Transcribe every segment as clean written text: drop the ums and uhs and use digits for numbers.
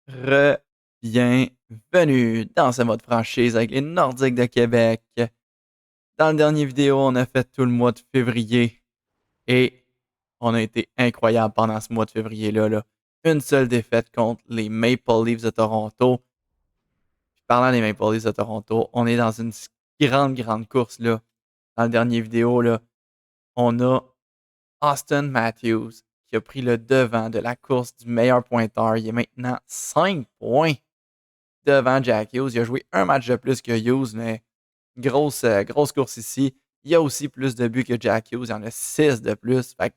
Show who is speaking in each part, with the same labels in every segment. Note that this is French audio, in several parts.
Speaker 1: Bienvenue dans ce mode franchise avec les Nordiques de Québec. Dans la dernière vidéo, on a fait tout le mois de février et on a été incroyable pendant ce mois de février-là. Une seule défaite contre les Maple Leafs de Toronto. Puis parlant des Maple Leafs de Toronto, on est dans une grande course là. Dans la dernière vidéo, là, on a Austin Matthews qui a pris le devant de la course du meilleur pointeur. Il est maintenant 5 points devant Jack Hughes. Il a joué un match de plus que Hughes, mais grosse course ici. Il y a aussi plus de buts que Jack Hughes. Il y en a 6 de plus. Fait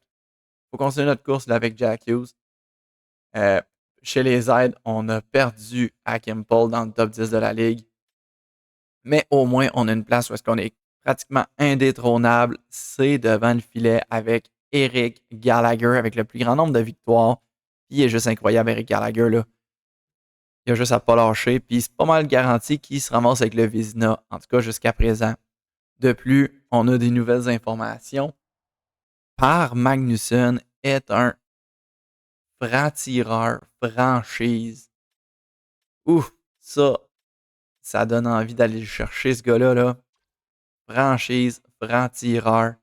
Speaker 1: faut continuer notre course là, avec Jack Hughes. Euh, Chez les aides, on a perdu à Paul dans le top 10 de la ligue. Mais au moins, on a une place où est-ce qu'on est pratiquement indétrônable. C'est devant le filet avec Eric Gallagher, avec le plus grand nombre de victoires. Puis il est juste incroyable, Eric Gallagher, là. Il a juste à pas lâcher. Puis c'est pas mal garanti qu'il se ramasse avec le Vizina, en tout cas jusqu'à présent. De plus, on a des nouvelles informations. Par Magnussen est un franc-tireur franchise. Ouf, ça donne envie d'aller le chercher, ce gars-là. Là. Franchise, franc-tireur.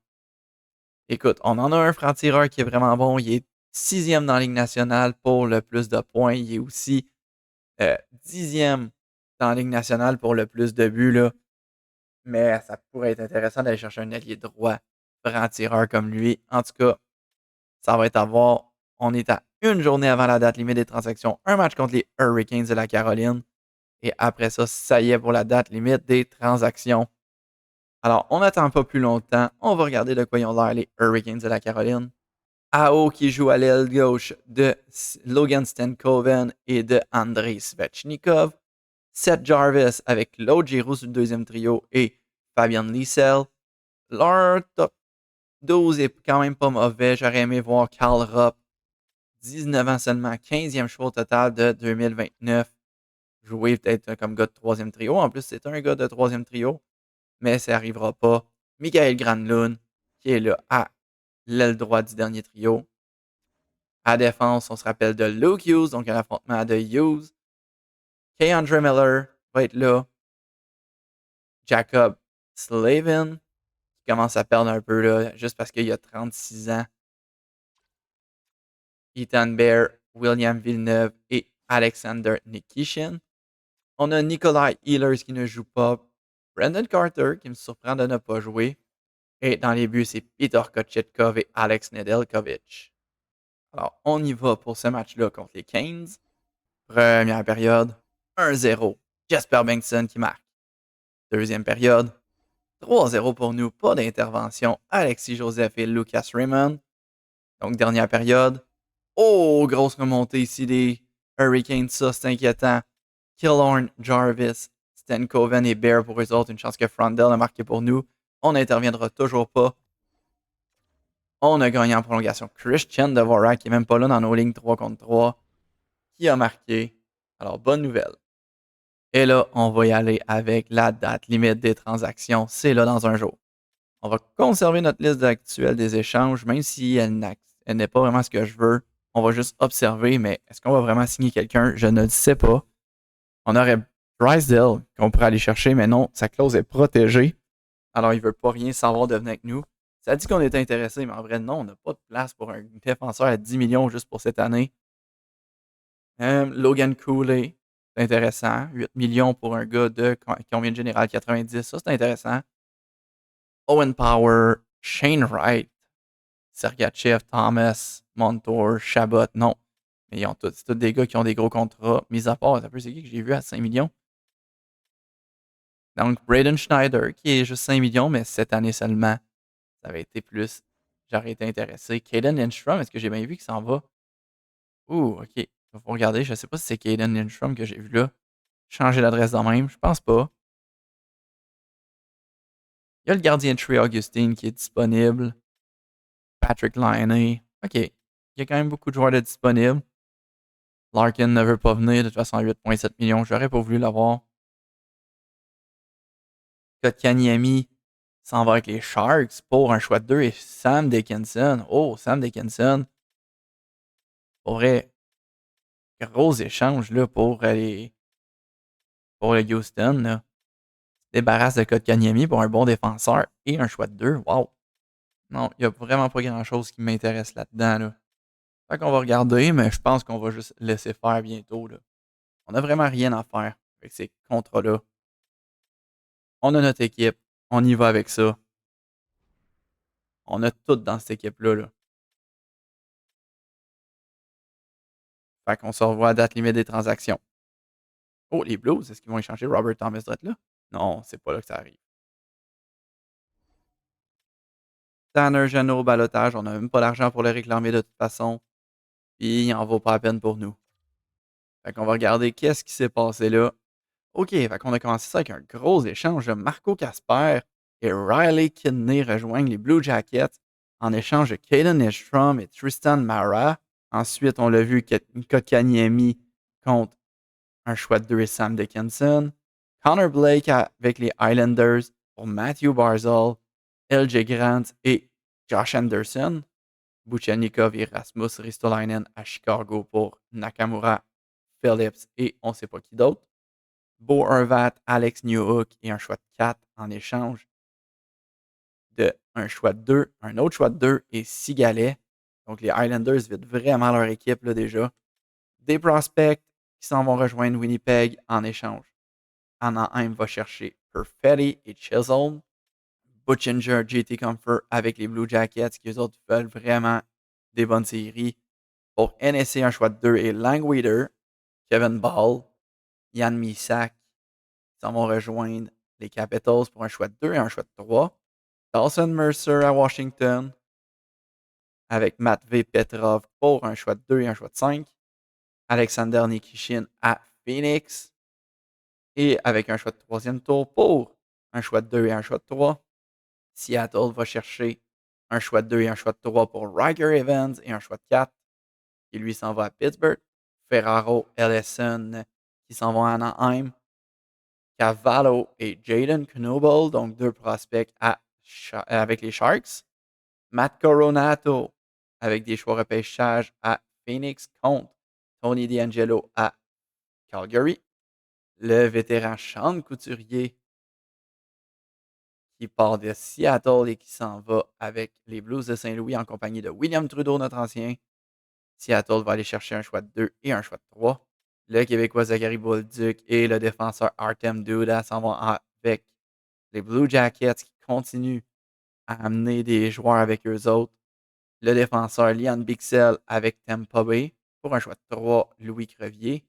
Speaker 1: Écoute, on en a un franc-tireur qui est vraiment bon. Il est 6e dans la Ligue nationale pour le plus de points. Il est aussi 10e dans la Ligue nationale pour le plus de buts. Là. Mais ça pourrait être intéressant d'aller chercher un allié droit franc-tireur comme lui. En tout cas, ça va être à voir. On est à une journée avant la date limite des transactions. Un match contre les Hurricanes de la Caroline. Et après ça, ça y est pour la date limite des transactions. Alors, on n'attend pas plus longtemps. On va regarder de quoi ils ont l'air les Hurricanes de la Caroline. AO qui joue à l'aile gauche de Logan Stankoven et de Andrei Svechnikov. Seth Jarvis avec Claude Giroux sur le deuxième trio et Fabian Liesel. Leur top 12 est quand même pas mauvais. J'aurais aimé voir Carl Rupp, 19 ans seulement, 15e choix au total de 2029. Jouer peut-être comme gars de troisième trio. En plus, c'est un gars de troisième trio, mais ça n'arrivera pas. Michael Granlund, qui est là à l'aile droite du dernier trio. À défense, on se rappelle de Luke Hughes, donc un affrontement de Hughes. K-Andre Miller va être là. Jacob Slavin, qui commence à perdre un peu là, juste parce qu'il a 36 ans. Ethan Bear, William Villeneuve et Alexander Nikishin. On a Nikolai Ehlers qui ne joue pas. Brandon Carter qui me surprend de ne pas jouer. Et dans les buts, c'est Peter Kochetkov et Alex Nedeljkovic. Alors, on y va pour ce match-là contre les Canes. Première période, 1-0. Jasper Bengtsson qui marque. Deuxième période, 3-0 pour nous. Pas d'intervention. Alexis Joseph et Lucas Raymond. Donc, dernière période. Oh, grosse remontée ici des Hurricanes. Ça, c'est inquiétant. Killorn, Jarvis, Stankoven et Bear pour eux autres. Une chance que Frondell a marqué pour nous. On n'interviendra toujours pas. On a gagné en prolongation. Christian Dvorak, qui n'est même pas là dans nos lignes 3 contre 3, qui a marqué. Alors, bonne nouvelle. Et là, on va y aller avec la date limite des transactions. C'est là dans un jour. On va conserver notre liste actuelle des échanges, même si elle n'est pas vraiment ce que je veux. On va juste observer, mais est-ce qu'on va vraiment signer quelqu'un? Je ne le sais pas. On aurait Drysdale qu'on pourrait aller chercher, mais non, sa clause est protégée. Alors, il ne veut pas rien savoir de venir avec nous. Ça dit qu'on est intéressé, mais en vrai, non, on n'a pas de place pour un défenseur à 10 millions juste pour cette année. Logan Cooley, c'est intéressant. 8 millions pour un gars de combien de général 90, ça c'est intéressant. Owen Power, Shane Wright, Sergachev, Thomas, Montour, Chabot, non. Mais c'est tous des gars qui ont des gros contrats. Mis à part, c'est qui que j'ai vu à 5 millions? Donc, Braden Schneider, qui est juste 5 millions, mais cette année seulement. Ça avait été plus. J'aurais été intéressé. Caden Lindstrom, est-ce que j'ai bien vu qu'il s'en va? Ouh, ok. Il faut regarder. Je ne sais pas si c'est Caden Lindstrom que j'ai vu là. Changer l'adresse dans même. Je pense pas. Il y a le gardien de Trey Augustine qui est disponible. Patrick Liney. OK. Il y a quand même beaucoup de joueurs de disponibles. Larkin ne veut pas venir. De toute façon, 8,7 millions. J'aurais pas voulu l'avoir. Kotkaniemi s'en va avec les Sharks pour un choix de 2 et Sam Dickinson. Oh, Sam Dickinson. Pour vrai, gros échange là, pour le Houston. Là. Débarrasse de Kotkaniemi pour un bon défenseur et un choix de 2. Wow! Non, il n'y a vraiment pas grand-chose qui m'intéresse là-dedans. Là. Fait qu'on va regarder, mais je pense qu'on va juste laisser faire bientôt. Là. On n'a vraiment rien à faire avec ces contrats-là. On a notre équipe. On y va avec ça. On a tout dans cette équipe-là. Là. Fait qu'on se revoit à date limite des transactions. Oh, les Blues, est-ce qu'ils vont échanger Robert Thomas là? Non, c'est pas là que ça arrive. Tanner Jeannot au balotage, on n'a même pas l'argent pour le réclamer de toute façon. Puis il en vaut pas la peine pour nous. Fait qu'on va regarder qu'est-ce qui s'est passé là. OK, fait qu'on a commencé ça avec un gros échange. Marco Casper et Riley Kidney rejoignent les Blue Jackets en échange de Caden Edstrom et Tristan Mara. Ensuite, on l'a vu, Kotkaniemi contre un choix de 2 et Sam Dickinson. Connor Blake avec les Islanders pour Matthew Barzal, LJ Grant et Josh Anderson. Buchenikov et Rasmus Ristolainen à Chicago pour Nakamura, Phillips et on ne sait pas qui d'autre. Bo Horvat, Alex Newhook et un choix de 4 en échange de un choix de 2, un autre choix de 2 et 6 galets. Donc les Islanders vident vraiment leur équipe là, déjà. Des prospects qui s'en vont rejoindre Winnipeg en échange. Anaheim va chercher Perfetti et Chisholm. Butchinger, JT Comfort avec les Blue Jackets qui eux autres veulent vraiment des bonnes séries. Pour NSC, un choix de 2 et Langweeder, Kevin Ball, Yann Misak s'en vont rejoindre les Capitals pour un choix de 2 et un choix de 3. Dawson Mercer à Washington avec Matvey Petrov pour un choix de 2 et un choix de 5. Alexander Nikishin à Phoenix et avec un choix de 3e tour pour un choix de 2 et un choix de 3. Seattle va chercher un choix de 2 et un choix de 3 pour Ryker Evans et un choix de 4 qui lui s'en va à Pittsburgh. Ferraro Ellison qui s'en vont à Anaheim. Cavallo et Jaden Knoble, donc 2 prospects avec les Sharks. Matt Coronato avec des choix repêchage à Phoenix contre Tony DeAngelo à Calgary. Le vétéran Sean Couturier qui part de Seattle et qui s'en va avec les Blues de Saint-Louis en compagnie de William Trudeau, notre ancien. Seattle va aller chercher un choix de 2 et un choix de 3. Le Québécois Zachary Bolduc et le défenseur Artem Duda s'en vont avec les Blue Jackets qui continuent à amener des joueurs avec eux autres. Le défenseur Lian Bixel avec Tampa Bay pour un choix de 3, Louis Crevier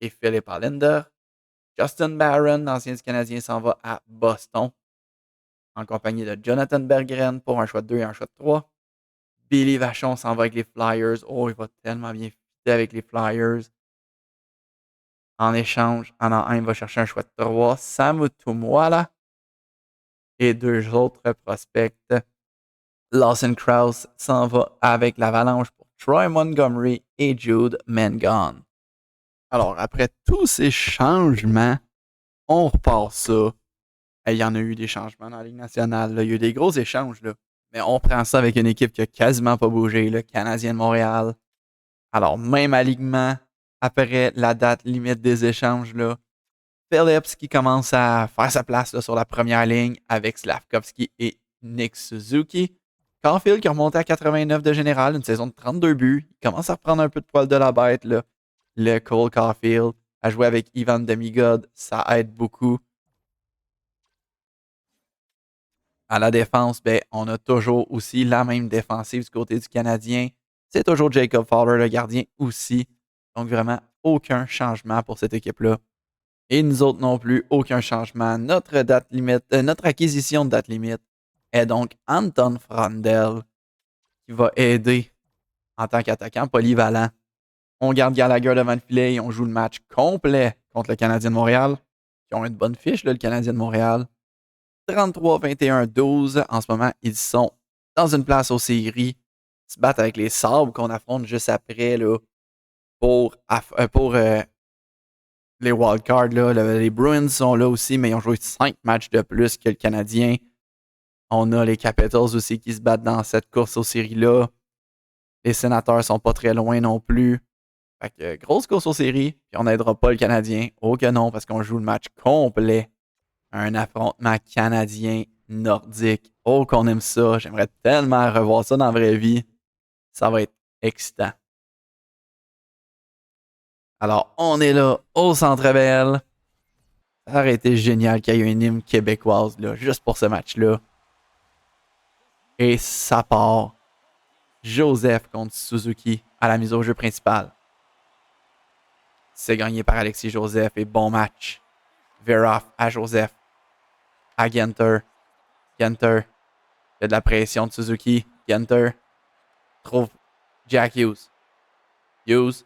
Speaker 1: et Philippe Allender. Justin Barron, l'ancien du Canadien, s'en va à Boston en compagnie de Jonathan Berggren pour un choix de 2 et un choix de 3. Billy Vachon s'en va avec les Flyers. Oh, il va tellement bien fitter avec les Flyers. En échange, Anaheim va chercher un choix de 3. Samu Tumwala et 2 autres prospects. Lawson Krause s'en va avec l'Avalanche pour Troy Montgomery et Jude Mangon. Alors, après tous ces changements, on repart ça. Il y en a eu des changements dans la Ligue nationale. Là. Il y a eu des gros échanges. Là. Mais on prend ça avec une équipe qui a quasiment pas bougé, le Canadien de Montréal. Alors, même alignement après la date limite des échanges, là, Phillips qui commence à faire sa place là, sur la première ligne avec Slavkovski et Nick Suzuki. Caulfield qui a remonté à 89 de général, une saison de 32 buts. Il commence à reprendre un peu de poil de la bête. Là. Le Cole Caulfield a joué avec Ivan Demigod, ça aide beaucoup. À la défense, ben, on a toujours aussi la même défensive du côté du Canadien. C'est toujours Jacob Fowler, le gardien aussi. Donc vraiment, aucun changement pour cette équipe-là. Et nous autres non plus, aucun changement. Notre date limite, notre acquisition de date limite est donc Anton Frandel qui va aider en tant qu'attaquant polyvalent. On garde Gallagher devant le filet et on joue le match complet contre le Canadien de Montréal, qui ont une bonne fiche, là, le Canadien de Montréal. 33, 21, 12. En ce moment, ils sont dans une place aux séries. Ils se battent avec les Sabres qu'on affronte juste après là, pour les wildcards. Les Bruins sont là aussi, mais ils ont joué 5 matchs de plus que le Canadien. On a les Capitals aussi qui se battent dans cette course aux séries-là. Les Sénateurs sont pas très loin non plus. Fait que grosse course aux séries, puis on n'aidera pas le Canadien. Oh que non, parce qu'on joue le match complet. Un affrontement canadien-nordique. Oh qu'on aime ça. J'aimerais tellement revoir ça dans la vraie vie. Ça va être excitant. Alors, on est là au Centre Bell. Ça aurait été génial qu'il y ait une hymne québécoise là, juste pour ce match-là. Et ça part. Joseph contre Suzuki à la mise au jeu principale. C'est gagné par Alexis Joseph et bon match. Veroff à Joseph. À Genter. Genter. Il y a de la pression de Suzuki. Genter trouve Jack Hughes. Hughes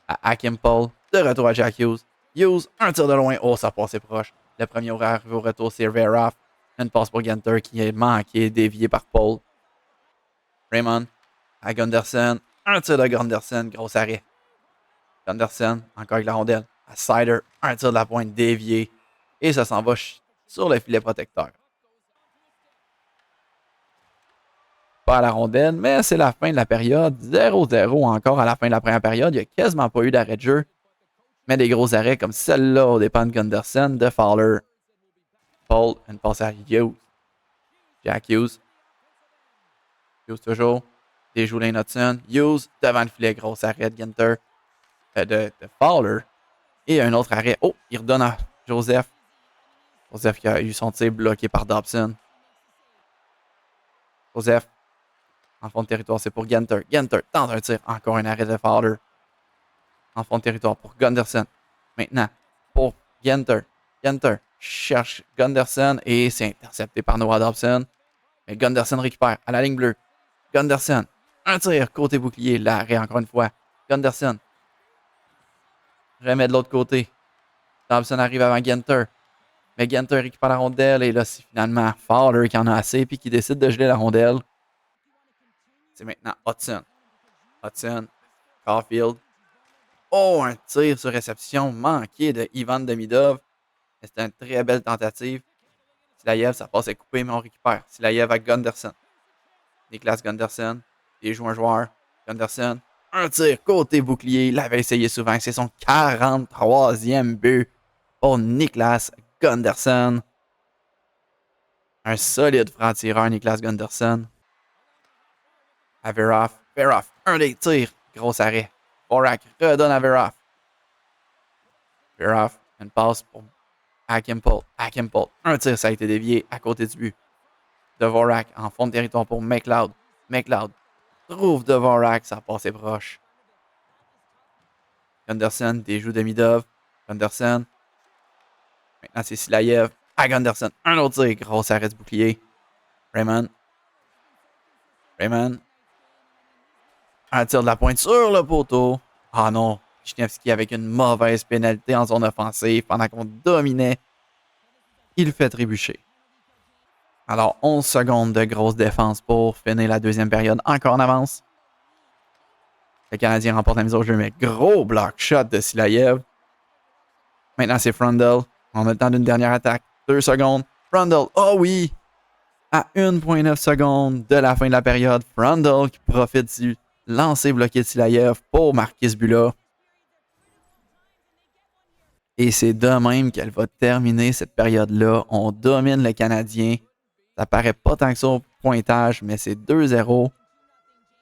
Speaker 1: à Akimpol. De retour à Jack Hughes. Hughes, un tir de loin. Oh, ça passait proche. Le premier arrivé au retour, c'est Veroff. Une passe pour Genter qui est manqué, dévié par Paul. Raymond à Gunderson. Un tir de Gunderson. Gros arrêt. Gunderson, encore avec la rondelle. À Sider, un tir de la pointe dévié. Et ça s'en va sur le filet protecteur. Pas à la rondelle, mais c'est la fin de la période. 0-0 encore à la fin de la première période. Il n'y a quasiment pas eu d'arrêt de jeu. Mais des gros arrêts comme celle-là au dépend de Gunderson, de Fowler. Paul, une passe à Hughes. Jack Hughes. Hughes toujours. Déjoue Lane Hudson. Hughes devant le filet. Gros arrêt de Gunter. De Fowler. Et un autre arrêt. Oh, il redonne à Joseph. Joseph qui a eu son tir bloqué par Dobson. Joseph. En fond de territoire, c'est pour Gunter. Gunter tente un tir. Encore un arrêt de Fowler. En fond de territoire pour Gunderson. Maintenant, pour Gunter. Gunter cherche Gunderson et c'est intercepté par Noah Dobson. Mais Gunderson récupère à la ligne bleue. Gunderson. Un tir côté bouclier. L'arrêt encore une fois. Gunderson. Remet de l'autre côté. Dobson arrive avant Gunter. Mais Gunter récupère la rondelle et là, c'est finalement Fowler qui en a assez puis qui décide de geler la rondelle. C'est maintenant Hudson. Hudson. Caulfield. Oh, un tir sur réception manqué de Ivan Demidov. C'était une très belle tentative. Silayev, ça passe à couper, mais on récupère. Silayev avec Gunderson. Niklas Gunderson. Il joue un joueur. Gunderson. Un tir côté bouclier. Il l'avait essayé souvent. C'est son 43e but pour Niklas Gunderson. Un solide franc-tireur, Niklas Gunderson. À Veroff. Veroff, un des tirs. Gros arrêt. Vorak redonne à Veroff. Veroff, une passe pour Akimpol. Akimpol, un tir, ça a été dévié à côté du but. Dvorak en fond de territoire pour McLeod. McLeod trouve Dvorak, ça a passé proche. Gunderson déjoue Demidov. Gunderson. Maintenant, c'est Silayev à Gunderson. Un autre tir, gros arrêt du bouclier. Raymond. Raymond. Un tir de la pointe sur le poteau. Ah non, Wisniewski avec une mauvaise pénalité en zone offensive pendant qu'on dominait. Il fait trébucher. Alors, 11 secondes de grosse défense pour finir la deuxième période. Encore en avance. Le Canadien remporte la mise au jeu, mais gros block shot de Silayev. Maintenant, c'est Frundle. On a le temps d'une dernière attaque. 2 secondes. Frundle, oh oui! À 1,9 secondes de la fin de la période, Frundle qui profite du lancer bloqué de Silayev pour marquer ce but-là. Et c'est de même qu'elle va terminer cette période-là. On domine le Canadien. Ça paraît pas tant que ça au pointage, mais c'est 2-0.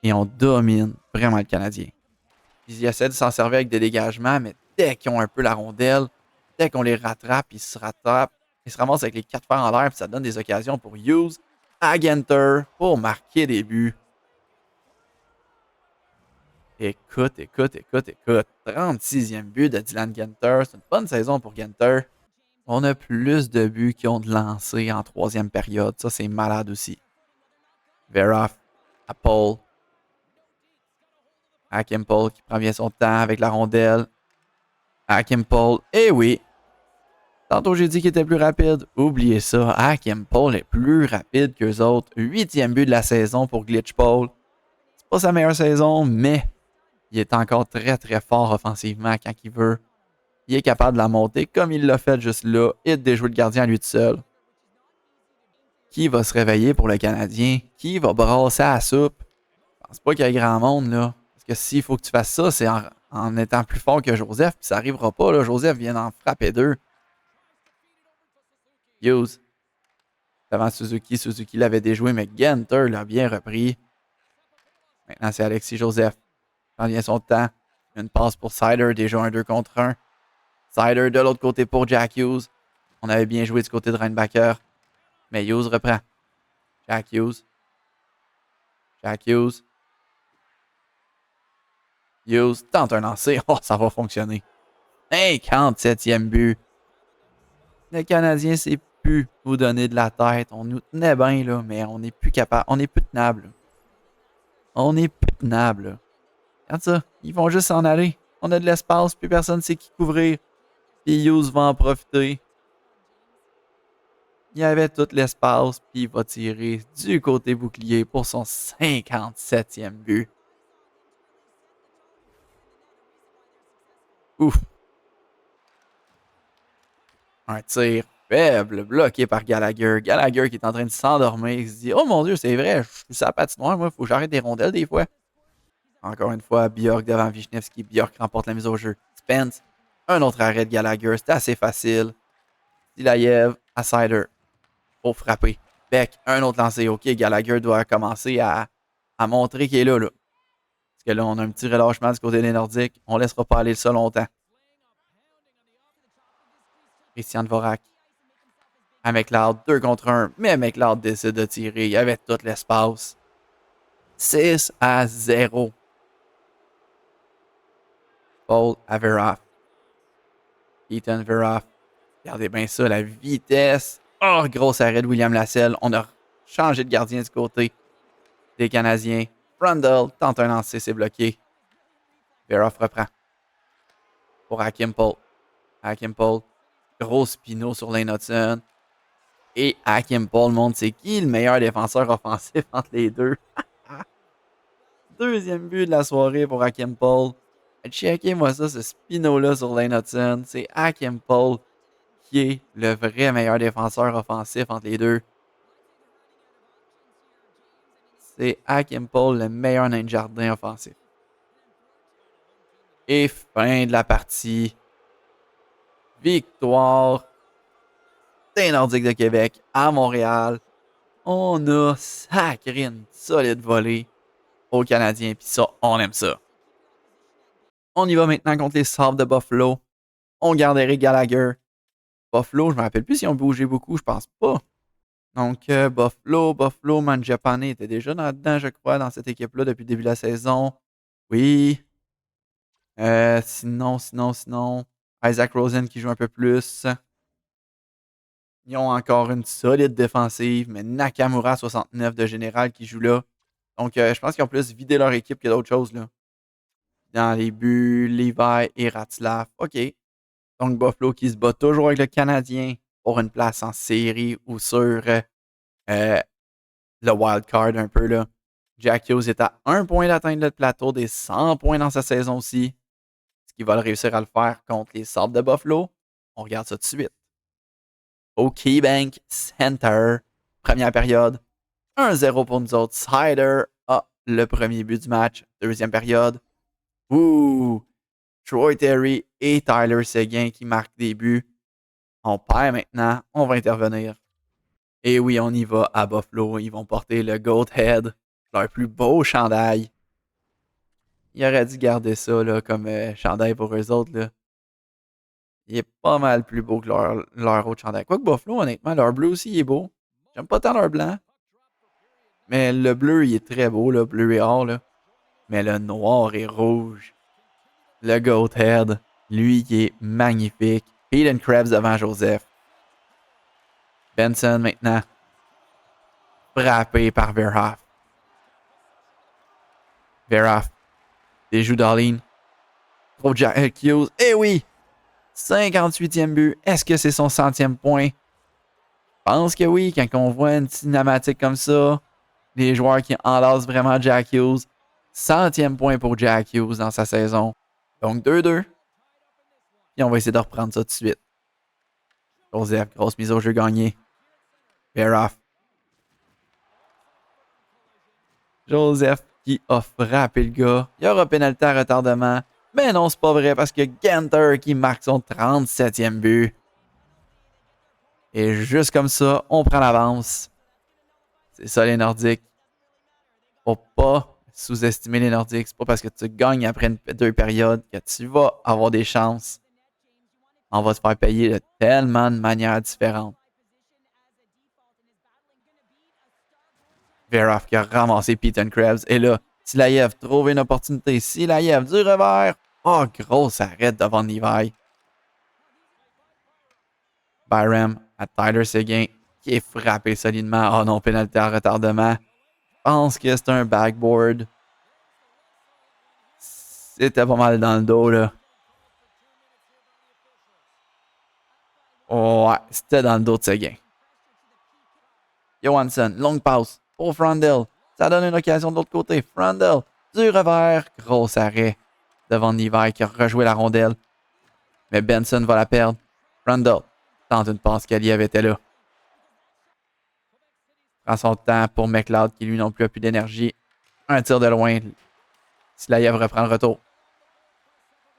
Speaker 1: Et on domine vraiment le Canadien. Ils essaient de s'en servir avec des dégagements, mais dès qu'ils ont un peu la rondelle, dès qu'on les rattrape, ils se rattrapent. Ils se ramassent avec les 4 fers en l'air, puis ça donne des occasions pour Hughes à Genter pour marquer des buts. Écoute. 36e but de Dylan Genter. C'est une bonne saison pour Genter. On a plus de buts qui ont de lancers en troisième période. Ça, c'est malade aussi. Veroff à Paul. Akimpol qui prend bien son temps avec la rondelle. Akimpol. Eh oui. Tantôt, j'ai dit qu'il était plus rapide. Oubliez ça. Akimpol est plus rapide qu'eux autres. 8e but de la saison pour Glitch Paul. C'est pas sa meilleure saison, mais il est encore très très fort offensivement quand il veut. Il est capable de la monter comme il l'a fait juste là et de déjouer le gardien à lui tout seul. Qui va se réveiller pour le Canadien? Qui va brasser à la soupe? Je pense pas qu'il y ait grand monde là. Parce que s'il faut que tu fasses ça, c'est en étant plus fort que Joseph, puis ça n'arrivera pas. Là. Joseph vient d'en frapper 2. Hughes. Devant Suzuki. Suzuki l'avait déjoué, mais Genter l'a bien repris. Maintenant, c'est Alexis Joseph. Quand vient son temps. Une passe pour Sider, déjà un 2 contre 1. Sider de l'autre côté pour Jack Hughes. On avait bien joué du côté de Reinbacker. Mais Hughes reprend. Jack Hughes. Jack Hughes. Hughes tente un lancer. Oh, ça va fonctionner. 57e but. Le Canadien sait plus vous donner de la tête. On nous tenait bien, là, mais on n'est plus capable. On n'est plus tenable. On n'est plus tenable. Regarde ça. Ils vont juste s'en aller. On a de l'espace, puis personne ne sait qui couvrir. Puis Hughes va en profiter. Il avait tout l'espace, puis il va tirer du côté bouclier pour son 57e but. Ouf. Un tir faible, bloqué par Gallagher. Gallagher qui est en train de s'endormir. Il se dit, oh mon Dieu, c'est vrai, je suis sur la patinoire, moi, il faut que j'arrête des rondelles des fois. Encore une fois, Bjork devant Wisniewski. Bjork remporte la mise au jeu. Spence, un autre arrêt de Gallagher. C'était assez facile. Silayev à Sider. Pour frapper. Beck, un autre lancé. OK, Gallagher doit commencer à montrer qu'il est là. Parce que là, on a un petit relâchement du côté des Nordiques. On ne laissera pas aller ça longtemps. Christian Dvorak. À McLeod, 2 contre 1. Mais McLeod décide de tirer. Il y avait tout l'espace. 6-0. Paul Averoff. Ethan Veroff. Regardez bien ça, la vitesse. Oh, gros arrêt de William Lasselle. On a changé de gardien du côté des Canadiens. Rundle tente un lancer, c'est bloqué. Veroff reprend. Pour Hakim Paul. Hakim Paul. Gros spino sur Lane Hudson. Et Hakim Paul montre c'est qui le meilleur défenseur offensif entre les deux. Deuxième but de la soirée pour Hakim Paul. Checkez-moi ça, ce spino-là sur Lane Hudson. C'est Hakim Paul qui est le vrai meilleur défenseur offensif entre les deux. C'est Hakim Paul, le meilleur nain de jardin offensif. Et fin de la partie. Victoire des Nordiques de Québec à Montréal. On a sacré une solide volée aux Canadiens. Puis ça, on aime ça. On y va maintenant contre les Sabres de Buffalo. On garde Eric Gallagher. Buffalo, je ne me rappelle plus s'ils ont bougé beaucoup, je pense pas. Donc, Buffalo, Mangiapane était déjà là-dedans, je crois, dans cette équipe-là depuis le début de la saison. Oui. Sinon, Isaac Rosen qui joue un peu plus. Ils ont encore une solide défensive, mais Nakamura, 69 de général, qui joue là. Donc, je pense qu'ils ont plus vidé leur équipe que d'autres choses, là. Dans les buts, Levi et Ratzlaff. OK. Donc, Buffalo qui se bat toujours avec le Canadien pour une place en série ou sur le wild card un peu, là. Jack Hughes est à 1 point d'atteindre le plateau des 100 points dans sa saison aussi. Est-ce qu'il va réussir à le faire contre les Sabres de Buffalo? On regarde ça tout de suite. Au KeyBank Center, première période, 1-0 pour nous autres. Sider a le premier but du match. Deuxième période, Troy Terry et Tyler Seguin qui marquent des buts. On perd maintenant, on va intervenir. Et oui, on y va à Buffalo. Ils vont porter le Goat Head, leur plus beau chandail. Ils auraient dû garder ça là, comme chandail pour eux autres. Là. Il est pas mal plus beau que leur autre chandail. Quoique Buffalo, honnêtement, leur bleu aussi il est beau. J'aime pas tant leur blanc. Mais le bleu, il est très beau, là, bleu et or. Là. Mais le noir et rouge. Le Goat Head, lui, il est magnifique. Peyton Krebs devant Joseph. Benson maintenant. Frappé par Verhoff. Verhoff. Déjoue Darlene. Pour Jack Hughes. Eh oui! 58e but. Est-ce que c'est son 100e point? Je pense que oui. Quand on voit une cinématique comme ça, les joueurs qui enlacent vraiment Jack Hughes. 100e point pour Jack Hughes dans sa saison. Donc 2-2. Puis on va essayer de reprendre ça tout de suite. Joseph, grosse mise au jeu gagnée. Verhoff. Joseph qui a frappé le gars. Il y aura pénalité à retardement. Mais non, c'est pas vrai parce que Genter qui marque son 37e but. Et juste comme ça, on prend l'avance. C'est ça les Nordiques. Faut pas sous-estimer les Nordiques. C'est pas parce que tu gagnes après deux périodes que tu vas avoir des chances. On va se faire payer de tellement de manières différentes. Verhoff qui a ramassé Peyton Krebs. Et là, Silayev trouve une opportunité. Silayev du revers. Oh, gros arrêt devant Levi. Byram à Tyler Seguin qui est frappé solidement. Oh non, pénalité à retardement. Je pense que c'est un backboard. C'était pas mal dans le dos, là. Oh, ouais, c'était dans le dos de Seguin. Johansson, longue passe pour Frandel. Ça donne une occasion de l'autre côté. Frandel, du revers. Gros arrêt devant Levi qui a rejoué la rondelle. Mais Benson va la perdre. Frandel tente une passe qu'Ali avait été là. Prend son temps pour McLeod qui lui non plus a plus d'énergie. Un tir de loin. Silayev reprend le retour.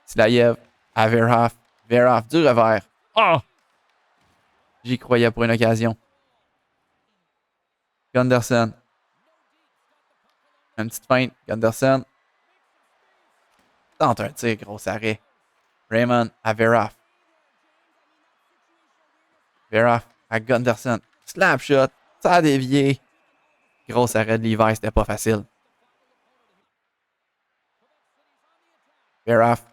Speaker 1: Silayev à Verhoff. Verhoff du revers. Oh! J'y croyais pour une occasion. Gunderson. Une petite feinte. Gunderson. Tente un tir, gros arrêt. Raymond à Verhoff. Verhoff à Gunderson. Slap shot. Ça a dévié. Gros arrêt de Levi, c'était pas facile. Verhoff.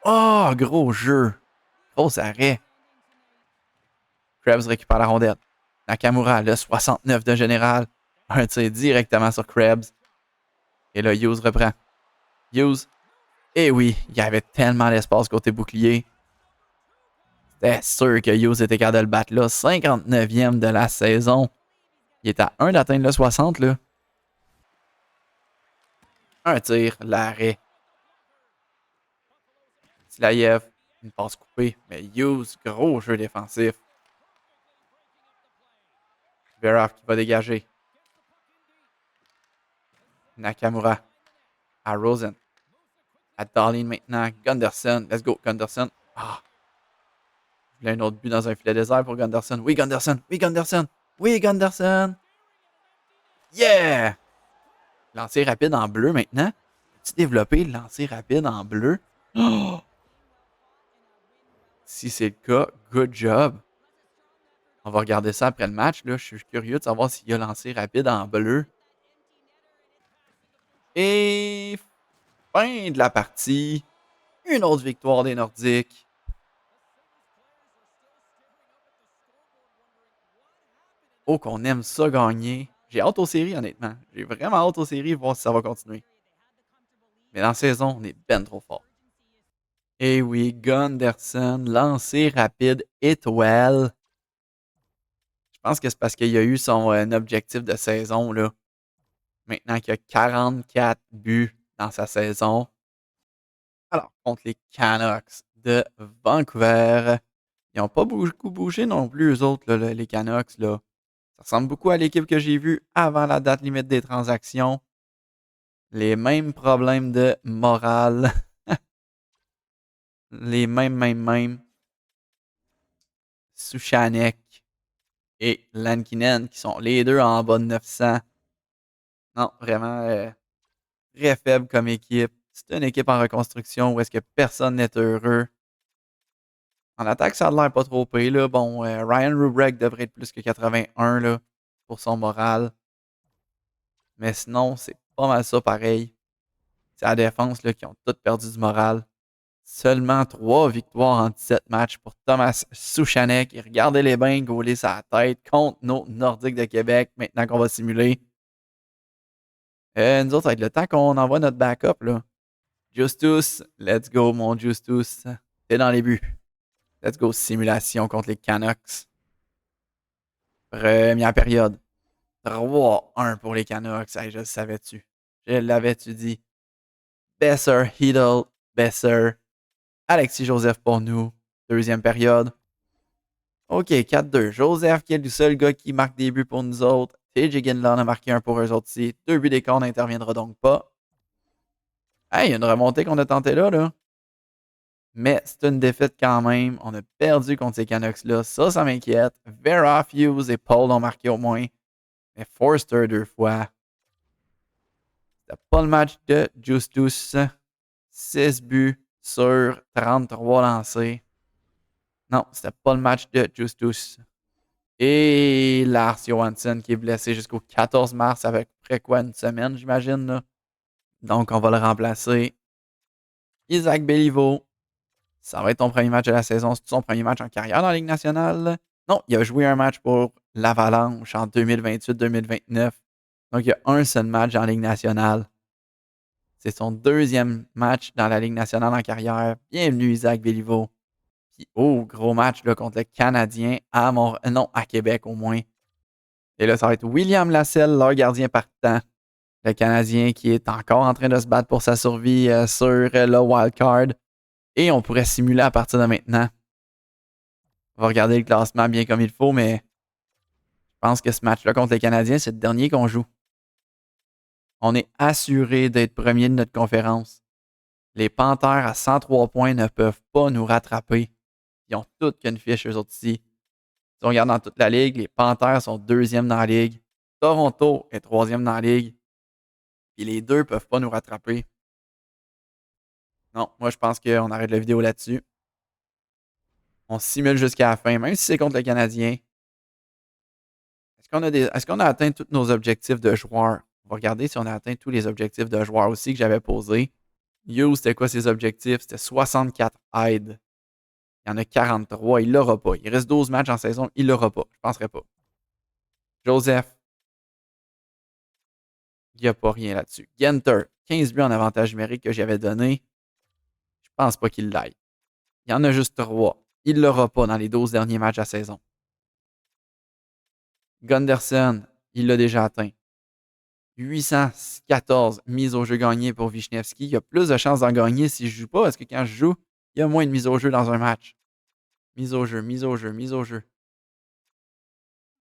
Speaker 1: Oh, gros jeu. Gros arrêt. Krebs récupère la rondelle. Nakamura, le 69 de général. Un tir directement sur Krebs. Et là, Hughes reprend. Hughes. Et oui, il y avait tellement d'espace côté bouclier. C'était sûr que Hughes était capable de le battre là. 59e de la saison. Il est à 1 d'atteindre le 60 là. Un tir, l'arrêt. Silayev, une passe coupée. Mais Hughes, gros jeu défensif. Verhoff qui va dégager. Nakamura à Rosen. À Darlene maintenant. Gunderson. Let's go, Gunderson. Ah. Il a un autre but dans un filet désert pour Gunderson. Oui, Gunderson. Oui, Gunderson. Oui, Gunderson. Yeah! Lancer rapide en bleu maintenant. As-tu développé le lancer rapide en bleu? Oh! Si c'est le cas, good job. On va regarder ça après le match. Là. Je suis curieux de savoir s'il a lancé rapide en bleu. Et fin de la partie. Une autre victoire des Nordiques. Oh, qu'on aime ça gagner. J'ai hâte aux séries, honnêtement. J'ai vraiment hâte aux séries, voir si ça va continuer. Mais dans la saison, on est ben trop fort. Et oui, Gunderson, lancé rapide étoile. Je pense que c'est parce qu'il a eu son objectif de saison, là. Maintenant qu'il a 44 buts dans sa saison. Alors, contre les Canucks de Vancouver. Ils n'ont pas beaucoup bougé non plus, eux autres, là, les Canucks. Là. Ça ressemble beaucoup à l'équipe que j'ai vue avant la date limite des transactions. Les mêmes problèmes de morale. Les mêmes. Suchanek et Lankinen, qui sont les deux en bas de 900. Non, vraiment très faible comme équipe. C'est une équipe en reconstruction où est-ce que personne n'est heureux. En attaque, ça a l'air pas trop pire. Là. Bon, Ryan Rubrek devrait être plus que 81 là, pour son moral. Mais sinon, c'est pas mal ça pareil. C'est la défense là, qui ont toutes perdu du moral. Seulement 3 victoires en 17 matchs pour Thomas Suchanek. Et regardez les bains gauler sa tête contre nos Nordiques de Québec. Maintenant qu'on va simuler. Nous autres, ça va être le temps qu'on envoie notre backup. Là. Justus, let's go, mon Justus. T'es dans les buts. Let's go, simulation contre les Canucks. Première période. 3-1 pour les Canucks. Hey, je le savais-tu. Je l'avais-tu dit. Besser, Heedle, Besser. Alexis Joseph pour nous. Deuxième période. OK, 4-2. Joseph qui est le seul gars qui marque des buts pour nous autres. TJ Ginland a marqué un pour eux autres aussi. 2 buts d'écart n'interviendra donc pas. Hey, il y a une remontée qu'on a tentée là. Mais c'est une défaite quand même. On a perdu contre ces Canucks-là. Ça m'inquiète. Vera, Hughes et Paul ont marqué au moins. Mais Forster 2 fois. C'était pas le match de Justus. 6 buts sur 33 lancés. Non, c'était pas le match de Justus. Et Lars Johansson qui est blessé jusqu'au 14 mars avec près quoi une semaine, j'imagine. Là. Donc, on va le remplacer. Isaac Béliveau. Ça va être ton premier match de la saison. C'est son premier match en carrière dans la Ligue nationale. Non, il a joué un match pour l'Avalanche en 2028-2029. Donc, il y a un seul match en Ligue nationale. C'est son deuxième match dans la Ligue nationale en carrière. Bienvenue, Isaac Béliveau. Puis, gros match là, contre le Canadien à non, à Québec au moins. Et là, ça va être William Lasselle, leur gardien partant. Le Canadien qui est encore en train de se battre pour sa survie sur le wildcard. Et on pourrait simuler à partir de maintenant. On va regarder le classement bien comme il faut, mais je pense que ce match-là contre les Canadiens, c'est le dernier qu'on joue. On est assuré d'être premier de notre conférence. Les Panthers à 103 points ne peuvent pas nous rattraper. Ils ont toutes qu'une fiche, eux autres ici. Si on regarde dans toute la ligue, les Panthers sont deuxième dans la ligue. Toronto est troisième dans la ligue. Puis les deux ne peuvent pas nous rattraper. Non, moi je pense qu'on arrête la vidéo là-dessus. On simule jusqu'à la fin, même si c'est contre le Canadien. Est-ce qu'on a atteint tous nos objectifs de joueurs? On va regarder si on a atteint tous les objectifs de joueurs aussi que j'avais posés. Hughes, c'était quoi ses objectifs? C'était 64 aides. Il y en a 43. Il l'aura pas. Il reste 12 matchs en saison. Il l'aura pas. Je ne penserais pas. Joseph. Il n'y a pas rien là-dessus. Genter. 15 buts en avantage numérique que j'avais donné. Je pense pas qu'il l'aille. Il y en a juste 3. Il l'aura pas dans les 12 derniers matchs de la saison. Gunderson. Il l'a déjà atteint. 814 mises au jeu gagnées pour Vishnevski. Il y a plus de chances d'en gagner si je joue pas, parce que quand je joue, il y a moins de mises au jeu dans un match. Mise au jeu, mise au jeu, mise au jeu.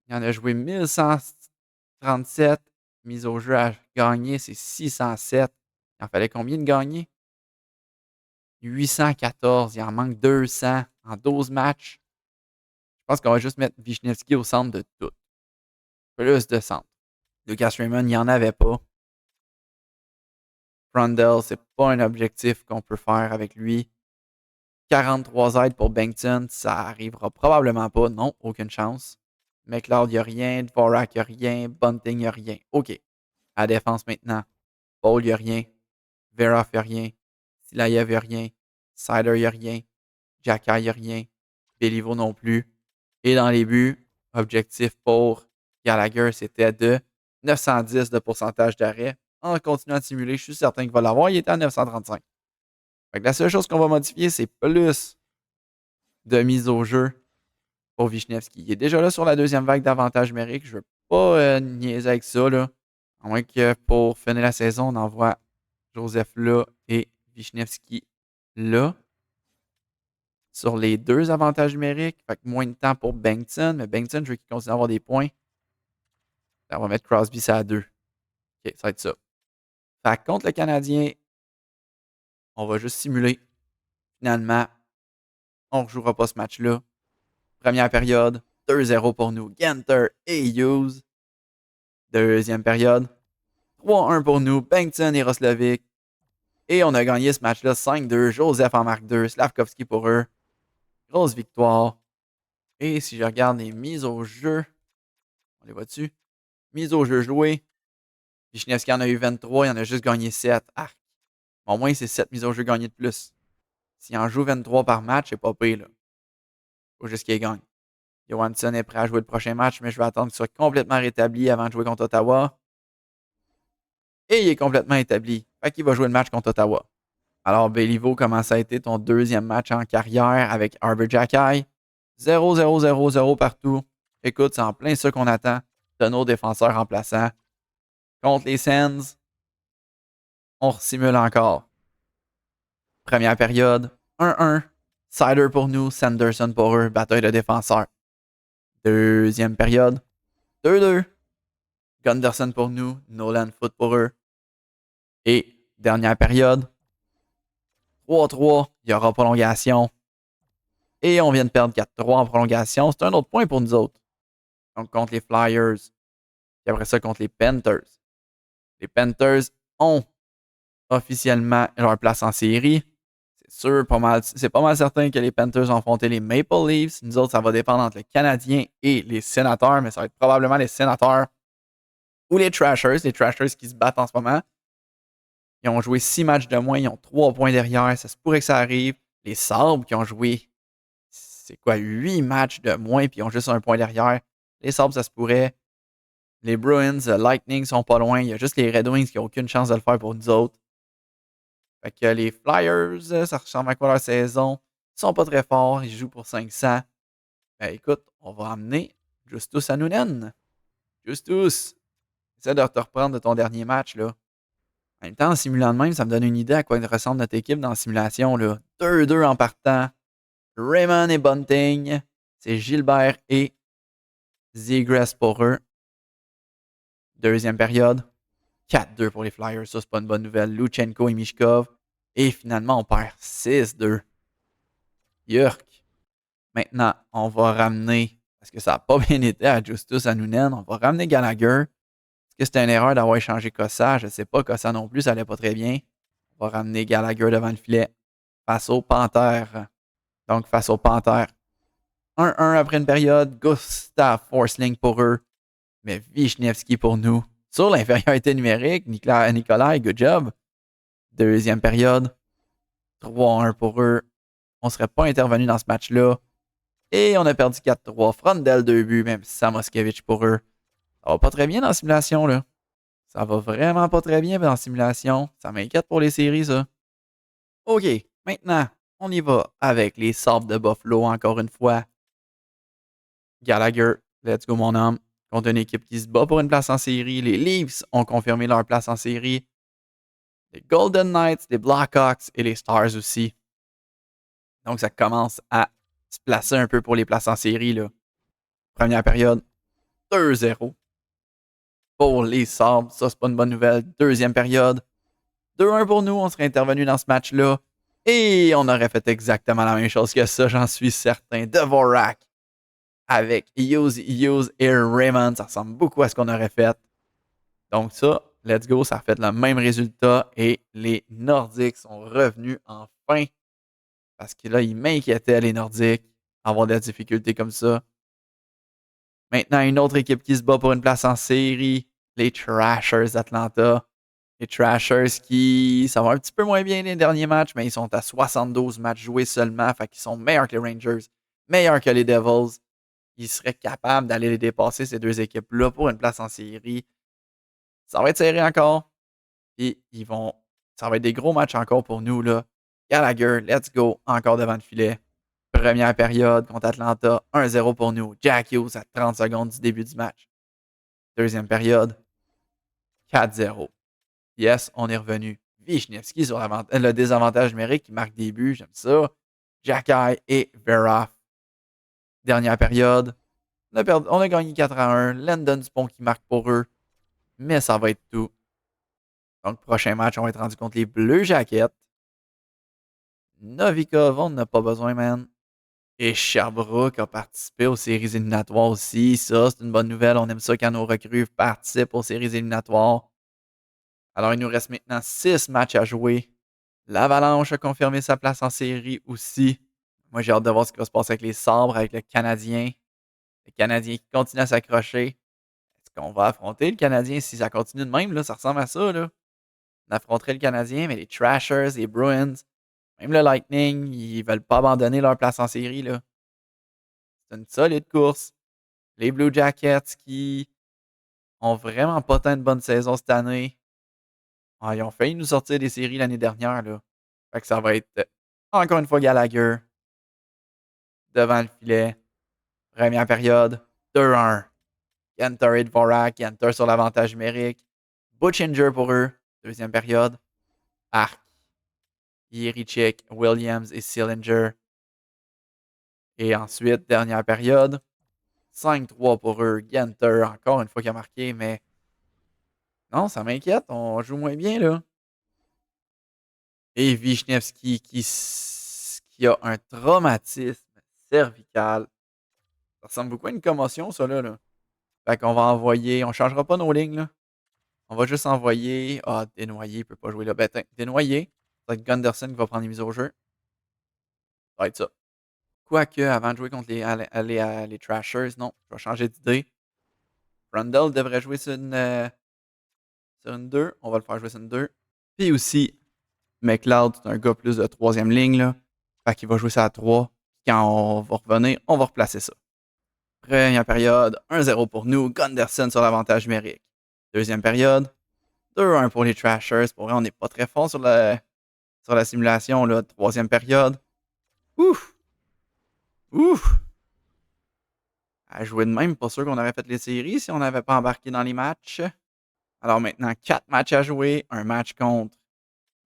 Speaker 1: Il en a joué 1137. Mise au jeu à gagner, c'est 607. Il en fallait combien de gagner? 814. Il en manque 200 en 12 matchs. Je pense qu'on va juste mettre Vishnevski au centre de tout. Plus de centre. Lucas Raymond, il n'y en avait pas. Rundell, c'est pas un objectif qu'on peut faire avec lui. 43 aides pour Bennington, ça arrivera probablement pas. Non, aucune chance. McLeod, il n'y a rien. Dvorak, il n'y a rien. Bunting, il n'y a rien. OK. À la défense maintenant. Paul, il n'y a rien. Veroff, il n'y a rien. Silayev, il n'y a rien. Sider, il n'y a rien. Jacka, il n'y a rien. Béliveau non plus. Et dans les buts, objectif pour Gallagher, c'était de 910 de pourcentage d'arrêt. En continuant de simuler, je suis certain qu'il va l'avoir. Il était à 935. Fait que la seule chose qu'on va modifier, c'est plus de mise au jeu pour Vishnevski. Il est déjà là sur la deuxième vague d'avantage numérique. Je ne veux pas niaiser avec ça. Là. À moins que pour finir la saison, on envoie Joseph là et Vishnevski là. Sur les deux avantages numériques. Fait que moins de temps pour Bennington. Mais Bennington, je veux qu'il continue à avoir des points. On va mettre Crosby ça à 2. OK, ça va être ça. Fait que contre le Canadien, on va juste simuler. Finalement, on ne rejouera pas ce match-là. Première période, 2-0 pour nous. Genter et Hughes. Deuxième période, 3-1 pour nous. Bennington et Roslovic. Et on a gagné ce match-là 5-2. Joseph en marque 2. Slavkovski pour eux. Grosse victoire. Et si je regarde les mises au jeu, on les voit dessus. Mise au jeu jouée. Vishnevski en a eu 23. Il en a juste gagné 7. Arc. Au moins, c'est 7 mises au jeu gagnées de plus. S'il en joue 23 par match, c'est pas pire. Faut juste qu'il gagne. Johansson est prêt à jouer le prochain match, mais je vais attendre qu'il soit complètement rétabli avant de jouer contre Ottawa. Et il est complètement établi. Fait qu'il va jouer le match contre Ottawa. Alors, Béliveau, comment ça a été ton deuxième match en carrière avec Arber Xhekaj? 0-0-0-0 partout. Écoute, c'est en plein ça qu'on attend de nos défenseurs remplaçants. Contre les Sens, on simule encore. Première période, 1-1. Sider pour nous, Sanderson pour eux, bataille de défenseurs. Deuxième période, 2-2. Gunderson pour nous, Nolan Foot pour eux. Et dernière période, 3-3, il y aura prolongation. Et on vient de perdre 4-3 en prolongation. C'est un autre point pour nous autres. Donc contre les Flyers. Et après ça, contre les Panthers. Les Panthers ont officiellement leur place en série. C'est sûr, c'est pas mal certain que les Panthers vont affronter les Maple Leafs. Nous autres, ça va dépendre entre les Canadiens et les Sénateurs, mais ça va être probablement les Sénateurs ou les Trashers qui se battent en ce moment. Ils ont joué 6 matchs de moins, ils ont 3 points derrière, ça se pourrait que ça arrive. Les Sabres qui ont joué, c'est quoi, 8 matchs de moins, puis ils ont juste un point derrière. Les Sabres, ça se pourrait. Les Bruins, Lightning sont pas loin. Il y a juste les Red Wings qui n'ont aucune chance de le faire pour nous autres. Fait que les Flyers, ça ressemble à quoi leur saison? Ils sont pas très forts, ils jouent pour 500. Ben écoute, on va amener Justus Anunen. Justus, essaie de te reprendre de ton dernier match, là. En même temps, en simulant de même, ça me donne une idée à quoi ressemble notre équipe dans la simulation, là. 2-2 en partant. Raymond et Bunting. C'est Gilbert et Zegras pour eux. Deuxième période. 4-2 pour les Flyers. Ça, c'est pas une bonne nouvelle. Luchenko et Mishkov. Et finalement, on perd 6-2. Yurk. Maintenant, on va ramener, parce que ça n'a pas bien été à Justus Anunen, on va ramener Gallagher. Est-ce que c'était une erreur d'avoir échangé Cossa? Je ne sais pas. Cossa non plus, ça allait pas très bien. On va ramener Gallagher devant le filet. Face aux Panthers. Donc, face aux Panthers. 1-1 après une période. Gustav Forsling pour eux. Mais Wisniewski pour nous. Sur l'infériorité numérique, Nikolai, good job. Deuxième période. 3-1 pour eux. On ne serait pas intervenu dans ce match-là. Et on a perdu 4-3. Frondel 2 buts, même Samoskevich pour eux. Ça va pas très bien dans la simulation, là. Ça va vraiment pas très bien dans la simulation. Ça m'inquiète pour les séries, ça. OK, maintenant, on y va avec les Sabres de Buffalo, encore une fois. Gallagher, let's go mon homme. Contre une équipe qui se bat pour une place en série. Les Leafs ont confirmé leur place en série. Les Golden Knights, les Blackhawks et les Stars aussi. Donc ça commence à se placer un peu pour les places en série, là. Première période, 2-0 pour les Sabres. Ça, c'est pas une bonne nouvelle. Deuxième période, 2-1 pour nous. On serait intervenu dans ce match-là. Et on aurait fait exactement la même chose que ça, j'en suis certain. Dvorak avec Hughes et Raymond. Ça ressemble beaucoup à ce qu'on aurait fait. Donc ça, let's go, ça a fait le même résultat. Et les Nordiques sont revenus enfin. Parce que là, ils m'inquiétaient, les Nordiques, avoir des difficultés comme ça. Maintenant, une autre équipe qui se bat pour une place en série, les Trashers d'Atlanta. Les Trashers qui, ça va un petit peu moins bien les derniers matchs, mais ils sont à 72 matchs joués seulement. Fait qu'ils sont meilleurs que les Rangers, meilleurs que les Devils. Ils seraient capables d'aller les dépasser, ces deux équipes-là, pour une place en série. Ça va être serré encore. Et ça va être des gros matchs encore pour nous, là. Gallagher, let's go, encore devant le filet. Première période contre Atlanta, 1-0 pour nous. Jack Hughes à 30 secondes du début du match. Deuxième période, 4-0. Yes, on est revenu. Wisniewski sur le désavantage numérique qui marque des buts, j'aime ça. Jacky et Vera. Dernière période, on a gagné 4-1. Landon Dupont qui marque pour eux. Mais ça va être tout. Donc, prochain match, on va être rendu contre les Bleu Jackets. Novikov, on n'a pas besoin, man. Et Sherbrooke a participé aux séries éliminatoires aussi. Ça, c'est une bonne nouvelle. On aime ça quand nos recrues participent aux séries éliminatoires. Alors, il nous reste maintenant 6 matchs à jouer. L'Avalanche a confirmé sa place en série aussi. Moi, j'ai hâte de voir ce qui va se passer avec les Sabres, avec le Canadien. Le Canadien qui continue à s'accrocher. Est-ce qu'on va affronter le Canadien si ça continue de même? Là, ça ressemble à ça. Là. On affronterait le Canadien, mais les Trashers, les Bruins, même le Lightning, ils veulent pas abandonner leur place en série. Là. C'est une solide course. Les Blue Jackets qui ont vraiment pas tant de bonne saison cette année. Ah, ils ont failli nous sortir des séries l'année dernière. Là. Fait que ça va être encore une fois Gallagher devant le filet. Première période, 2-1. Yantar et Dvorak. Yantar sur l'avantage numérique. Butchinger pour eux. Deuxième période. Arc. Yerichik, Williams et Sillinger. Et ensuite, dernière période. 5-3 pour eux. Yantar, encore une fois qui a marqué, mais non, ça m'inquiète. On joue moins bien, là. Et Wisniewski qui a un traumatisme cervical. Ça ressemble beaucoup à une commotion, ça, là. Fait qu'on va envoyer... On changera pas nos lignes, là. On va juste envoyer... Ah, Desnoyers peut pas jouer là. Ben, Desnoyers, ça va être Gunderson qui va prendre les mises au jeu. Ça va être ça. Quoique, avant de jouer contre les Trashers, non, je vais changer d'idée. Rundle devrait jouer sur une 2. On va le faire jouer sur une 2. Puis aussi, McLeod, c'est un gars plus de troisième ligne, là. Fait qu'il va jouer ça à 3. Quand on va revenir, on va replacer ça. Première période, 1-0 pour nous. Gunderson sur l'avantage numérique. Deuxième période, 2-1 pour les Trashers. Pour vrai, on n'est pas très fort sur la simulation, là. Troisième période. Ouf! Ouf! À jouer de même, pas sûr qu'on aurait fait les séries si on n'avait pas embarqué dans les matchs. Alors maintenant, 4 matchs à jouer. Un match contre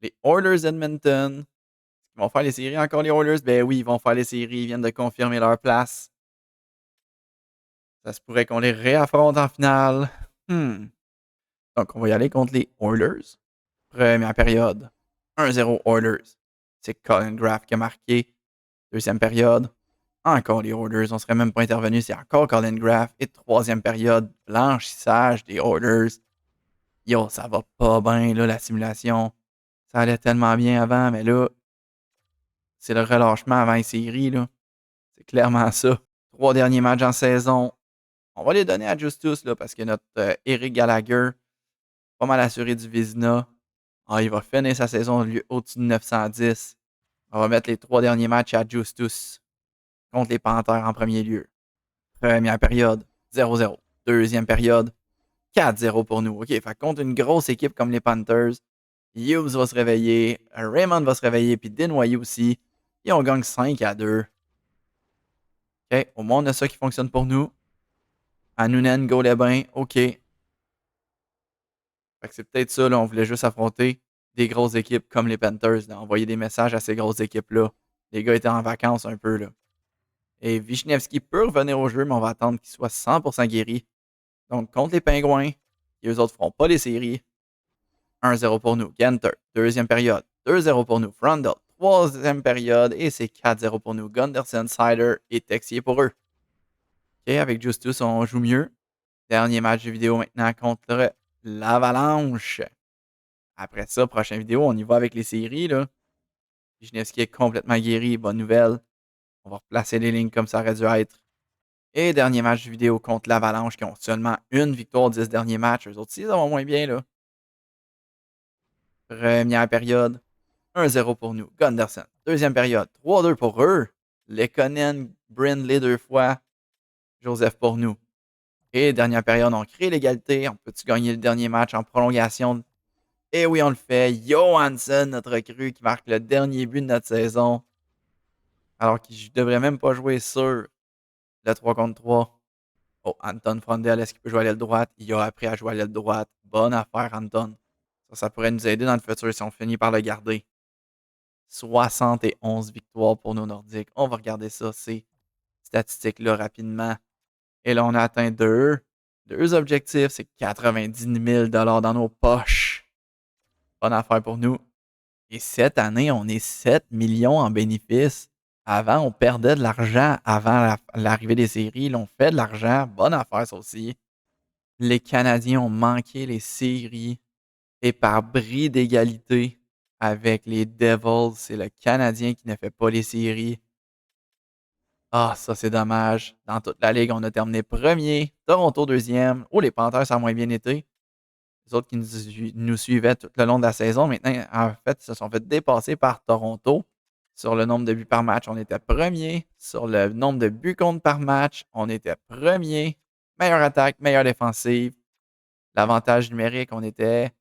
Speaker 1: les Oilers Edmonton. Ils vont faire les séries encore, les Oilers? Ben oui, ils vont faire les séries. Ils viennent de confirmer leur place. Ça se pourrait qu'on les réaffronte en finale. Donc, on va y aller contre les Oilers. Première période. 1-0 Oilers. C'est Colin Graff qui a marqué. Deuxième période. Encore les Oilers. On serait même pas intervenu. C'est encore Colin Graff. Et troisième période. Blanchissage des Oilers. Yo, ça va pas bien, là, la simulation. Ça allait tellement bien avant, mais là, c'est le relâchement avant les séries, là. C'est clairement ça. 3 derniers matchs en saison. On va les donner à Justus, là, parce que notre Eric Gallagher, pas mal assuré du Vizina. Ah, il va finir sa saison au-dessus de 910. On va mettre les 3 derniers matchs à Justus contre les Panthers en premier lieu. Première période, 0-0. Deuxième période, 4-0 pour nous. OK, fait contre une grosse équipe comme les Panthers, Hughes va se réveiller, Raymond va se réveiller, puis Desnoyers aussi. Et on gagne 5-2. OK, au moins on a ça qui fonctionne pour nous. Annunen, Gaudebin, OK. Fait que c'est peut-être ça, là, on voulait juste affronter des grosses équipes comme les Panthers, là, envoyer des messages à ces grosses équipes-là. Les gars étaient en vacances un peu, là. Et Wisniewski peut revenir au jeu, mais on va attendre qu'il soit 100% guéri. Donc, contre les Pingouins, et eux autres feront pas les séries. 1-0 pour nous. Genter, deuxième période. 2-0 pour nous. Frondel, troisième période. Et c'est 4-0 pour nous. Gunderson, Sider et Texier pour eux. OK, avec Justus, on joue mieux. Dernier match de vidéo maintenant contre l'Avalanche. Après ça, prochaine vidéo, on y va avec les séries, là. Wisniewski est complètement guéri. Bonne nouvelle. On va replacer les lignes comme ça aurait dû être. Et dernier match de vidéo contre l'Avalanche qui ont seulement une victoire 10 derniers matchs. Eux autres aussi, ça va moins bien, là. Première période, 1-0 pour nous. Gunderson. Deuxième période, 3-2 pour eux. Lekonen, Brindley 2 fois. Joseph pour nous. Et dernière période, on crée l'égalité. On peut-tu gagner le dernier match en prolongation? Et oui, on le fait. Johansson, notre recrue, qui marque le dernier but de notre saison. Alors qu'il ne devrait même pas jouer sur le 3 contre 3. Oh, Anton Frondel, est-ce qu'il peut jouer à l'aile droite? Il a appris à jouer à l'aile droite. Bonne affaire, Anton. Ça pourrait nous aider dans le futur si on finit par le garder. 71 victoires pour nos Nordiques. On va regarder ça, ces statistiques-là, rapidement. Et là, on a atteint deux objectifs. C'est 90 000 dans nos poches. Bonne affaire pour nous. Et cette année, on est 7 millions en bénéfices. Avant, on perdait de l'argent avant l'arrivée des séries. Là, on fait de l'argent. Bonne affaire, ça aussi. Les Canadiens ont manqué les séries. Et par bris d'égalité avec les Devils, c'est le Canadien qui ne fait pas les séries. Ah, ça, c'est dommage. Dans toute la ligue, on a terminé premier. Toronto, deuxième. Oh, les Panthers, ça a moins bien été. Les autres qui nous suivaient tout le long de la saison, maintenant, en fait, se sont fait dépasser par Toronto. Sur le nombre de buts par match, on était premier. Sur le nombre de buts contre par match, on était premier. Meilleure attaque, meilleure défensive. L'avantage numérique, on était...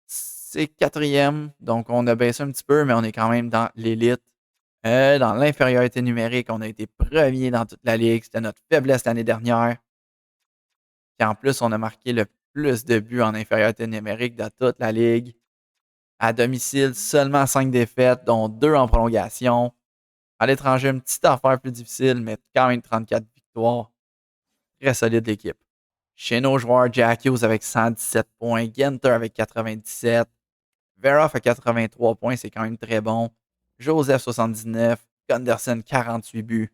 Speaker 1: C'est quatrième. Donc, on a baissé un petit peu, mais on est quand même dans l'élite. Dans l'infériorité numérique, on a été premier dans toute la ligue. C'était notre faiblesse l'année dernière. Puis en plus, on a marqué le plus de buts en infériorité numérique de toute la ligue. À domicile, seulement 5 défaites, dont 2 en prolongation. À l'étranger, une petite affaire plus difficile, mais quand même 34 victoires. Très solide l'équipe. Chez nos joueurs, Jack Hughes avec 117 points, Genter avec 97, Veroff à 83 points, c'est quand même très bon. Joseph 79, Gunderson 48 buts.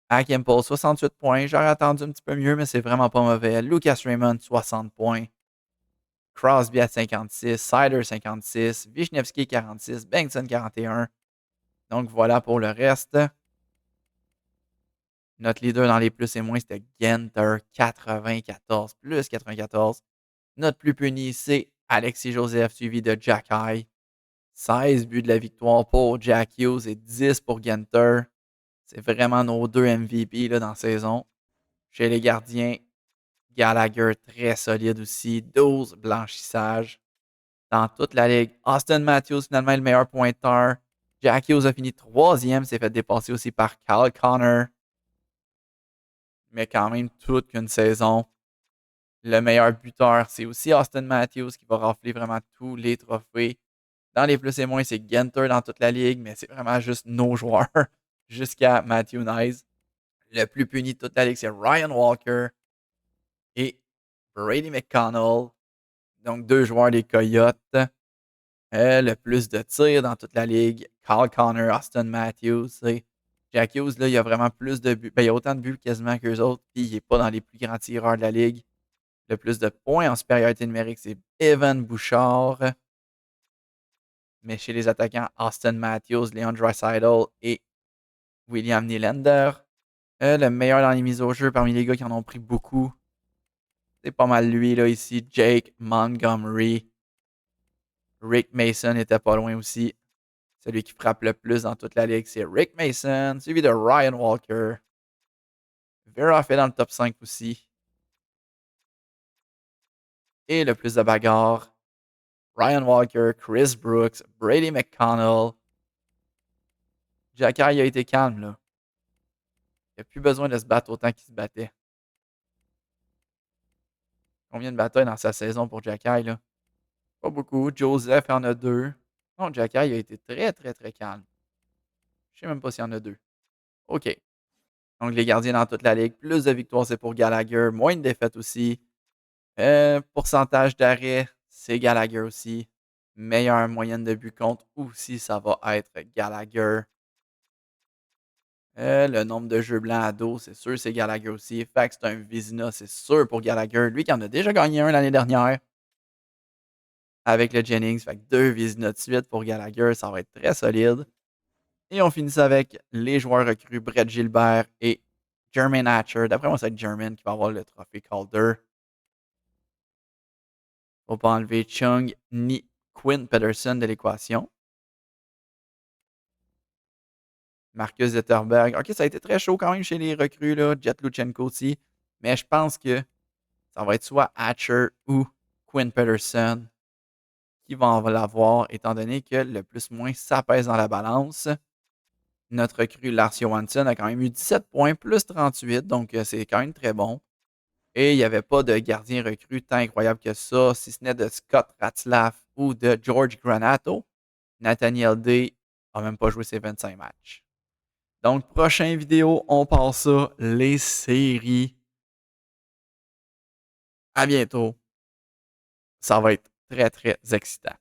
Speaker 1: Hackempel 68 points, j'aurais attendu un petit peu mieux, mais c'est vraiment pas mauvais. Lucas Raymond 60 points. Crosby à 56, Sider 56, Wisniewski 46, Bengtson 41. Donc voilà pour le reste. Notre leader dans les plus et moins, c'était Genter 94, plus 94. Notre plus puni, c'est Alexis Joseph, suivi de Jack High. 16 buts de la victoire pour Jack Hughes et 10 pour Genter. C'est vraiment nos deux MVP là, dans la saison. Chez les gardiens, Gallagher, très solide aussi. 12 blanchissages. Dans toute la ligue, Austin Matthews, finalement, est le meilleur pointeur. Jack Hughes a fini troisième, s'est fait dépasser aussi par Kyle Connor. Mais quand même, toute qu'une saison. Le meilleur buteur, c'est aussi Austin Matthews qui va rafler vraiment tous les trophées. Dans les plus et moins, c'est Genter dans toute la ligue, mais c'est vraiment juste nos joueurs jusqu'à Matthew Nyes. Le plus puni de toute la ligue, c'est Ryan Walker et Brady McConnell. Donc, deux joueurs des Coyotes. Le plus de tirs dans toute la ligue, Kyle Connor, Austin Matthews. Jack Hughes, là, il a vraiment plus de buts. Ben, il a autant de buts quasiment qu'eux autres, puis il n'est pas dans les plus grands tireurs de la ligue. Le plus de points en supériorité numérique, c'est Evan Bouchard. Mais chez les attaquants, Austin Matthews, Leon Draisaitl et William Nylander. Le meilleur dans les mises au jeu parmi les gars qui en ont pris beaucoup. C'est pas mal lui, là, ici. Jake Montgomery. Rick Mason était pas loin aussi. Celui qui frappe le plus dans toute la ligue, c'est Rick Mason, suivi de Ryan Walker. Veroff est dans le top 5 aussi. Et le plus de bagarres, Ryan Walker, Chris Brooks, Brady McConnell. Jacky a été calme, là. Il n'a plus besoin de se battre autant qu'il se battait. Combien de batailles dans sa saison pour Jacky, là? Pas beaucoup. Joseph en a 2. Non, Jacky a été très, très, très calme. Je sais même pas s'il y en a 2. OK. Donc, les gardiens dans toute la ligue. Plus de victoires, c'est pour Gallagher. Moins de défaites aussi. Pourcentage d'arrêt, c'est Gallagher aussi. Meilleure moyenne de but contre aussi, ça va être Gallagher. Le nombre de jeux blancs à dos, c'est sûr, c'est Gallagher aussi. Fait que c'est un Vizina, c'est sûr pour Gallagher. Lui qui en a déjà gagné un l'année dernière avec le Jennings. Fait que 2 Vizina de suite pour Gallagher, ça va être très solide. Et on finit ça avec les joueurs recrues Brett Gilbert et Jermaine Hatcher. D'après moi, c'est Jermaine qui va avoir le trophée Calder. Faut pas enlever Chung ni Quinn Pedersen de l'équation. Marcus Zetterberg. OK, ça a été très chaud quand même chez les recrues, là. Jet Luchenko aussi. Mais je pense que ça va être soit Hatcher ou Quinn Pedersen qui vont l'avoir, étant donné que le plus-moins, ça pèse dans la balance. Notre recrue Lars Johansson a quand même eu 17 points plus 38, donc c'est quand même très bon. Et il n'y avait pas de gardien recrue tant incroyable que ça, si ce n'est de Scott Ratzlaff ou de George Granato. Nathaniel Day n'a même pas joué ses 25 matchs. Donc, prochaine vidéo, on passe ça, les séries. À bientôt. Ça va être très, très excitant.